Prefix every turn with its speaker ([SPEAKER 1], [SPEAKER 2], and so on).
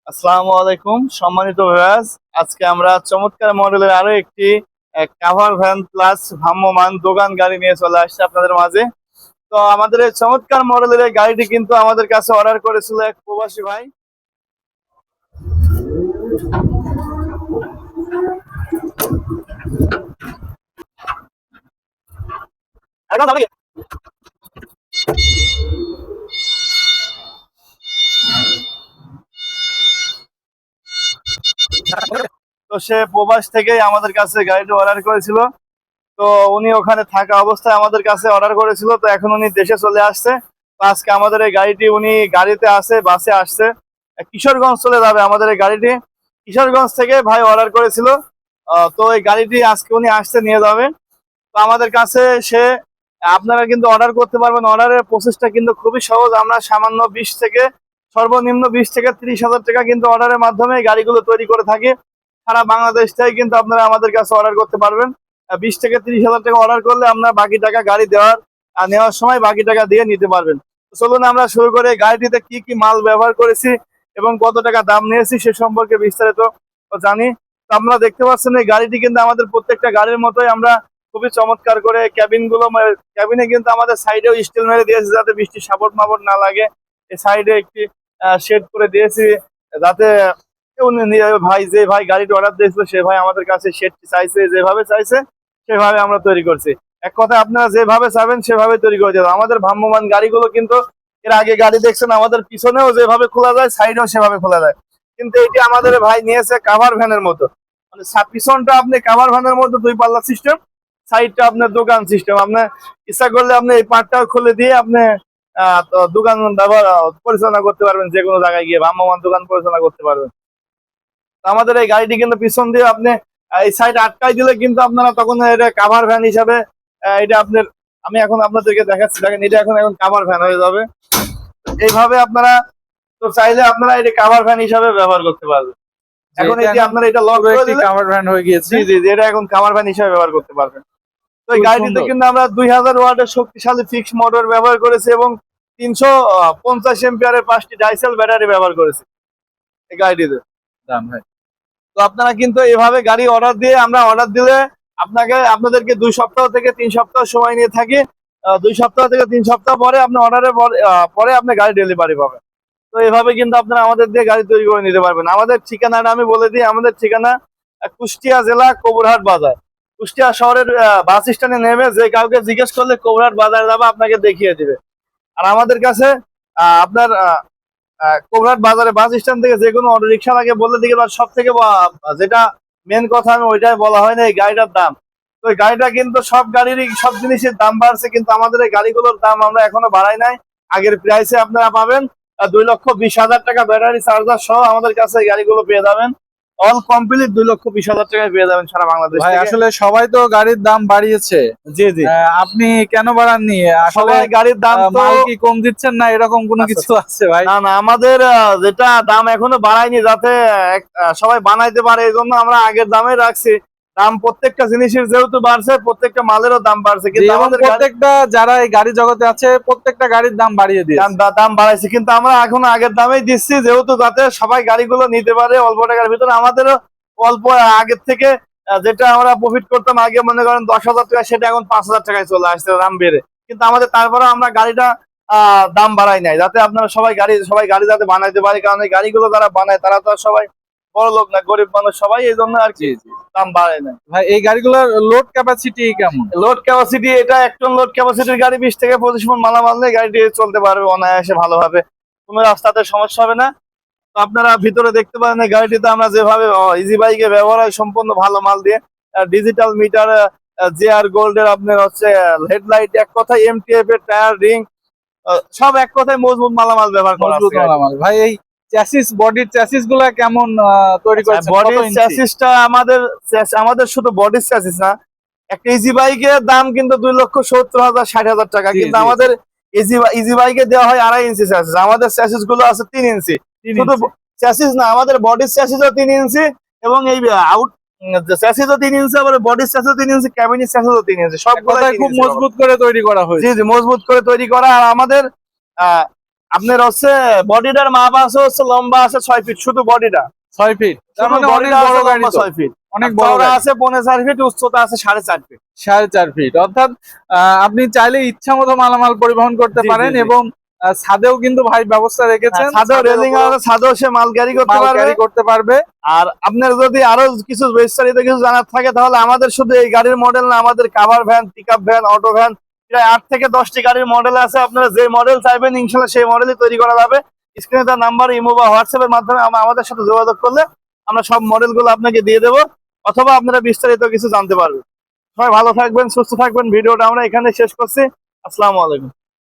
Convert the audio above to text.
[SPEAKER 1] আসসালামু আলাইকুম সম্মানিত ভিউয়ার্স। আজকে আমরা চমৎকার মডেলের আরো একটি কাভার ভ্যান প্লাস ভ্রাম্যমান দোকান গাড়ি নিয়ে চলে আসছে আপনাদের মাঝে। তো আমাদের এই চমৎকার মডেলের এই গাড়িটি কিন্তু আমাদের কাছে অর্ডার করেছিল এক প্রবাসী ভাই। তো সে প্রবাস থেকেই আমাদের কাছে গাড়িটি অর্ডার করেছিল। তো উনি ওখানে থাকা অবস্থায় আমাদের কাছে অর্ডার করেছিল, তো এখন উনি দেশে চলে আসছে। তো আজকে আমাদের এই গাড়িটি উনি গাড়িতে আসে, বাসে আসছে, কিশোরগঞ্জ চলে যাবে আমাদের এই গাড়িটি। কিশোরগঞ্জ থেকে ভাই অর্ডার করেছিল। তো এই গাড়িটি আজকে উনি আসছে, নিয়ে যাবে। তো আমাদের কাছে সে আপনারা কিন্তু অর্ডার করতে পারবেন। অর্ডারের প্রসেসটা কিন্তু খুবই সহজ। আমরা সামান্য 20 থেকে সর্বনিম্ন 20 থেকে 30 হাজার টাকা কিন্তু অর্ডারের মাধ্যমে এই গাড়িগুলো তৈরি করে থাকি। সারা বাংলাদেশ থেকে কিন্তু আপনারা আমাদের কাছে অর্ডার করতে পারবেন। 20 থেকে 30 হাজার টাকা অর্ডার করলে আপনার বাকি টাকা গাড়ি নেওয়ার সময় বাকি টাকা দিয়ে নিতে পারবেন। তো চলুন আমরা শুরু করে গাড়িটিতে কি কি মাল ব্যবহার করেছি এবং কত টাকা দাম নিয়েছি সে সম্পর্কে বিস্তারিত জানি। তো আপনারা দেখতে পাচ্ছেন এই গাড়িটি কিন্তু আমাদের প্রত্যেকটা গাড়ির মতোই আমরা খুবই চমৎকার করে ক্যাবিনে কিন্তু আমাদের সাইডেও স্টিল মেরে দিয়েছি, যাতে বৃষ্টি সাপট মাপট না লাগে। এই সাইডে একটি শেড করে দিয়েছি, যাতে যে ভাই গাড়িটি অর্ডার দিয়েছিল সে ভাই আমাদের কাছে শেডটি চাইছে, যেভাবে চাইছে সেভাবে আমরা তৈরি করছি। এক কথায় আপনারা যেভাবে চাবেন সেভাবে তৈরি করে দেবো। আমাদের ভ্রাম্যমান গাড়িগুলো কিন্তু এর আগে গাড়ি দেখছেন আমাদের পিছনেও যেভাবে খোলা যায় সাইডেও সেভাবে খোলা যায়, কিন্তু এটি আমাদের ভাই নিয়েছে কাভার ভ্যানের মতো। মানে পিছনটা আপনি কাভার ভ্যানের মতো 2 পাল্লা সিস্টেম, সাইডটা আপনার দোকান সিস্টেম। আপনার ইচ্ছা করলে আপনি এই পার্টটাও খুলে দিয়ে আপনি তো দোকান পরিচালনা করতে পারবেন, যে কোনো জায়গায় গিয়ে ভ্রাম্যমান দোকান পরিচালনা করতে পারবেন। তো আমাদের এই গাড়িটি কিন্তু পিছন দিয়ে আপনি এই সাইড আটকাই দিলে কিন্তু আপনারা তখন এটা কাভার ভ্যান হিসাবে এটা আপনার, আমি এখন আপনাদেরকে দেখাচ্ছি, দেখেন এটা এখন এখন কাভার ভ্যান হয়ে যাবে এইভাবে আপনারা। তো চাইলে আপনারা এটা কাভার ভ্যান হিসাবে ব্যবহার করতে পারবেন। এখন এটি আপনারা এটা লক করে দিলে
[SPEAKER 2] কাভার ভ্যান হয়ে গিয়েছে।
[SPEAKER 1] জি জি জি, এটা এখন কাভার ভ্যান হিসাবে ব্যবহার করতে পারবেন। তো এই
[SPEAKER 2] খুব
[SPEAKER 1] গাড়িটিতে
[SPEAKER 2] সুন্দর।
[SPEAKER 1] কিন্তু আমরা 2000 ওয়াটের শক্তিশালী ফিক্সড মোটর ব্যবহার করেছি এবং 350 এম্পিয়ারের 5টি ডাইসেল ব্যাটারি ব্যবহার করেছি এই গাড়িটিতে।
[SPEAKER 2] দাম ভাই।
[SPEAKER 1] তো আপনারা কিন্তু এভাবে গাড়ি অর্ডার দিয়ে, আমরা অর্ডার দিলে আপনাদেরকে 2 সপ্তাহ থেকে 3 সপ্তাহ সময় নিয়ে থাকি। 2 সপ্তাহ থেকে 3 সপ্তাহ পরে আপনি অর্ডারের পরে আপনি গাড়ি ডেলিভারি পাবেন। তো এভাবে কিন্তু আপনারা আমাদের দিয়ে গাড়ি তৈরি করে নিতে পারবেন। আমাদের ঠিকানাটা আমি বলে দিই। আমাদের ঠিকানা কুষ্টিয়া জেলা কবুরহাট বাজার। কুষ্টিয়া শহরের বাস স্ট্যান্ডে নেমে যে কাউকে জিজ্ঞেস করলে কবুরহাট বাজার যাবে, আপনাকে দেখিয়ে দিবে। আর আমাদের কাছে আপনার কোবরাট বাজারে বাস স্ট্যান্ড থেকে যে কোনো অটো রিক্সা লাগে বললে দিকে, সব থেকে যেটা মেন কথা আমি ওইটাই বলা হয় না, এই গাড়িটার দাম। তো এই গাড়িটা কিন্তু সব গাড়িরই সব জিনিসের দাম বাড়ছে, কিন্তু আমাদের এই গাড়িগুলোর দাম আমরা এখনো বাড়াই নাই। আগের প্রাইসে আপনারা পাবেন। 2,20,000 টাকা ব্যাটারি চার্জার সহ আমাদের কাছে এই গাড়িগুলো পেয়ে যাবেন। অল কমপ্লিট 2,20,000 টাকায় পেয়ে যাবেন সারা বাংলাদেশ
[SPEAKER 2] ভাই
[SPEAKER 1] থেকে।
[SPEAKER 2] আসলে সবাই তো গাড়ির দাম বাড়িয়েছে।
[SPEAKER 1] জি জি,
[SPEAKER 2] আপনি কেন বাড়াননি? আসলে
[SPEAKER 1] সবাই গাড়ির দাম তো
[SPEAKER 2] মাল কি কম দিচ্ছেন না এরকম কোনো
[SPEAKER 1] আচ্ছা,
[SPEAKER 2] কিছু আছে ভাই?
[SPEAKER 1] না না, আমাদের যেটা দাম এখনো বাড়ায়নি, যাতে সবাই বানাইতে পারে, এই জন্য আমরা আগের দামে রাখছি। দাম প্রত্যেকটা জিনিসের যেহেতু বাড়ছে, প্রত্যেকটা মালেরও দাম বাড়ছে, কিন্তু
[SPEAKER 2] এবং
[SPEAKER 1] আমাদের
[SPEAKER 2] প্রত্যেকটা যারা এই গাড়ি জগতে আছে প্রত্যেকটা গাড়ির দাম বাড়িয়ে দিয়েছে।
[SPEAKER 1] দাম বাড়াইছে, কিন্তু আমরা এখনো আগের দামেই দিচ্ছি, যেহেতু যাতে সবাই গাড়িগুলো নিতে পারে অল্প টাকার ভিতরে। আমাদেরও অল্প আগের থেকে যেটা আমরা প্রফিট করতাম আগে, মনে করেন 10,000 টাকা, সেটা এখন 5,000 টাকায় চলে আসছে দাম বেড়ে। কিন্তু আমাদের তারপরে আমরা গাড়িটা দাম বাড়াই নাই, যাতে আপনারা সবাই গাড়ি যাতে বানাইতে পারে। কারণ এই গাড়িগুলো যারা বানায় তারা তো আর সবাই বড় লোক না, গরিব মানুষ সবাই, এই জন্য আর কি
[SPEAKER 2] জি জি
[SPEAKER 1] দাম বাড়ায় নাই।
[SPEAKER 2] ভাই, এই গাড়িগুলোর লোড ক্যাপাসিটি কেমন?
[SPEAKER 1] লোড ক্যাপাসিটি, এটা 1 টন লোড ক্যাপাসিটির গাড়ি, 20 থেকে 25 মণ মালামাল নিয়ে গাড়িটি চলতে পারবে অনায়াসে ভালোভাবে, কোনো রাস্তাতে সমস্যা হবে না। তো আপনারা ভিতরে দেখতে পারেন এই গাড়িটিতে আমরা যেভাবে ইজি বাইকে ব্যবহার হয় সম্পূর্ণ ভালো মাল দিয়ে, ডিজিটাল মিটার, জেআর গোল্ডের আপনার হচ্ছে হেডলাইট, এক কথায় এমটিএফ এর টায়ার, রিং, সব এক কথায় মজবুত মালামাল ব্যবহার করা
[SPEAKER 2] মজবুত
[SPEAKER 1] আছে গাড়িতে।
[SPEAKER 2] মালামাল। ভাই এই বডির চ্যাসিস গুলা কেমন তৈরি করেছেন? কত
[SPEAKER 1] বডির
[SPEAKER 2] ইঞ্চি?
[SPEAKER 1] চ্যাসিসটা আমাদের শুধু বডির চ্যাসিস না, একটা ইজি বাইকের দাম কিন্তু 2,70,000 60,000 টাকা,
[SPEAKER 2] জি
[SPEAKER 1] কিন্তু
[SPEAKER 2] জি
[SPEAKER 1] আমাদের ইজি বাইকে দেওয়া হয় 2.5 ইঞ্চি চ্যাসিস। আমাদের চ্যাসিস গুলো আছে 3 ইঞ্চি।
[SPEAKER 2] 3
[SPEAKER 1] শুধু
[SPEAKER 2] ইঞ্চি।
[SPEAKER 1] চ্যাসিস না, আমাদের বডির চ্যাসিসও 3 ইঞ্চি, এবং এই আউট চ্যাসিসও 3 ইঞ্চি, আবার বডির চ্যাসিসও 3 ইঞ্চি, ক্যাবিনের চ্যাসিসও 3 ইঞ্চি,
[SPEAKER 2] এক
[SPEAKER 1] সবগুলাই
[SPEAKER 2] কথায়
[SPEAKER 1] 3
[SPEAKER 2] খুব
[SPEAKER 1] ইঞ্চি।
[SPEAKER 2] মজবুত করে তৈরি করা
[SPEAKER 1] জি
[SPEAKER 2] হয়েছে।
[SPEAKER 1] জি, মজবুত করে তৈরি করা। আর আমাদের আপনার হচ্ছে বডিটার মাপ আছে হচ্ছে লম্বা আছে 6 ফিট, শুধু বডিটা
[SPEAKER 2] 6 ফিট, তার মানে অনেক বড় গাড়ি তো,
[SPEAKER 1] 6 ফিট,
[SPEAKER 2] অনেক বড়
[SPEAKER 1] চওড়া
[SPEAKER 2] গাড়ি।
[SPEAKER 1] আছে 4.5 ফিট, উচ্চতা আছে 4.5 ফিট।
[SPEAKER 2] 4.5 ফিট, অর্থাৎ আপনি চাইলে ইচ্ছা মতো মালামাল পরিবহন করতে
[SPEAKER 1] জি, জি,
[SPEAKER 2] পারেন
[SPEAKER 1] জি।
[SPEAKER 2] এবং ছাদেও কিন্তু ভাই ব্যবস্থা রেখেছেন,
[SPEAKER 1] ছাদেও রেলিং আছে, ছাদেও সে মাল ক্যারি করতে
[SPEAKER 2] মাল
[SPEAKER 1] পারবে।
[SPEAKER 2] ক্যারি করতে পারবে।
[SPEAKER 1] আর আপনার যদি আরো কিছু বিস্তারিত কিছু জানার থাকে তাহলে আমাদের শুধু এই গাড়ির মডেল না, আমাদের cover van, pickup van, auto van, প্রায় 8 থেকে 10টি গাড়ির মডেল আছে। আপনারা যে মডেল চাইবেন ইনশাল্লাহ সেই মডেলই তৈরি করা যাবে। স্ক্রিনে তার নাম্বার, ইমো বা হোয়াটসঅ্যাপ এর মাধ্যমে আমাদের সাথে যোগাযোগ করলে আমরা সব মডেলগুলো আপনাকে দিয়ে দেবো, অথবা আপনারা বিস্তারিত কিছু জানতে পারবেন। সবাই ভালো থাকবেন, সুস্থ থাকবেন। ভিডিওটা আমরা এখানে শেষ করছি। আসসালামু আলাইকুম।